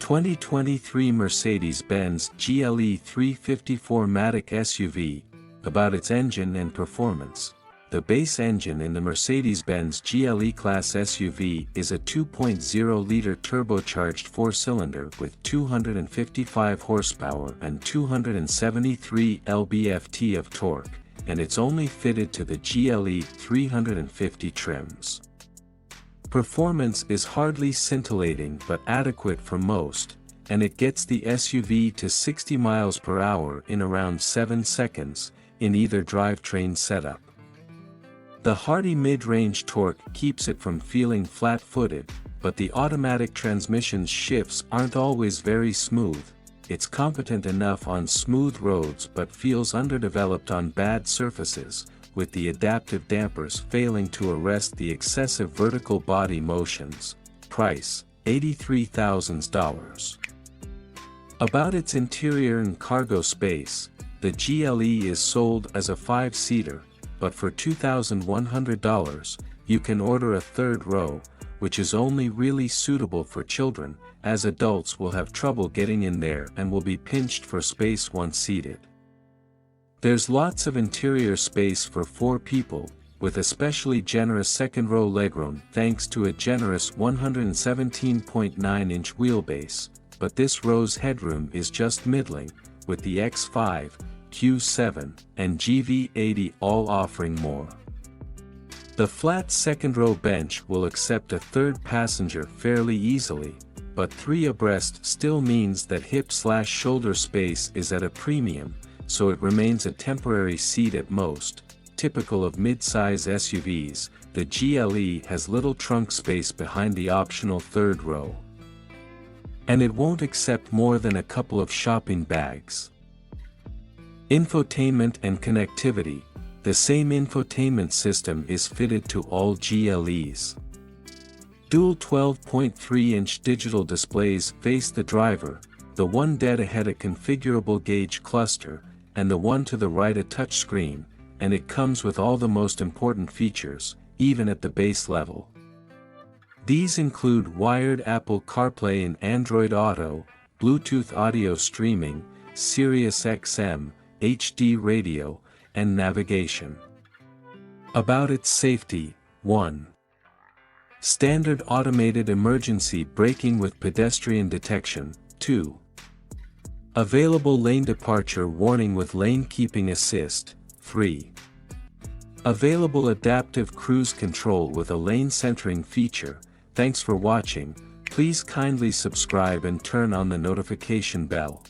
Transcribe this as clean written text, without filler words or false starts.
2023 Mercedes-Benz GLE 350 4matic SUV. About its engine and performance. The base engine in the Mercedes-Benz GLE class SUV is a 2.0-liter turbocharged 4-cylinder with 255 horsepower and 273 lb-ft of torque, and it's only fitted to the GLE 350 trims. Performance is hardly scintillating but adequate for most, and it gets the SUV to 60 miles per hour in around 7 seconds, in either drivetrain setup. The hearty mid-range torque keeps it from feeling flat-footed, but the automatic transmission's shifts aren't always very smooth. It's competent enough on smooth roads but feels underdeveloped on bad surfaces, with the adaptive dampers failing to arrest the excessive vertical body motions. Price, $83,000. About its interior and cargo space, the GLE is sold as a 5-seater, but for $2,100, you can order a third row, which is only really suitable for children, as adults will have trouble getting in there and will be pinched for space once seated. There's lots of interior space for 4 people, with especially generous second-row legroom thanks to a generous 117.9-inch wheelbase, but this row's headroom is just middling, with the X5, Q7, and GV80 all offering more. The flat second-row bench will accept a third passenger fairly easily, but 3 abreast still means that hip/shoulder space is at a premium, so it remains a temporary seat at most. Typical of mid-size SUVs, the GLE has little trunk space behind the optional third row. And it won't accept more than a couple of shopping bags. Infotainment and connectivity. The same infotainment system is fitted to all GLEs. Dual 12.3-inch digital displays face the driver, the one dead ahead a configurable gauge cluster, and the one to the right a touchscreen, and it comes with all the most important features, even at the base level. These include wired Apple CarPlay and Android Auto, Bluetooth audio streaming, Sirius XM, HD radio, and navigation. About its safety. 1. Standard automated emergency braking with pedestrian detection. 2. Available lane departure warning with lane keeping assist. 3. Available adaptive cruise control with a lane centering feature. Thanks for watching. Please kindly subscribe and turn on the notification bell.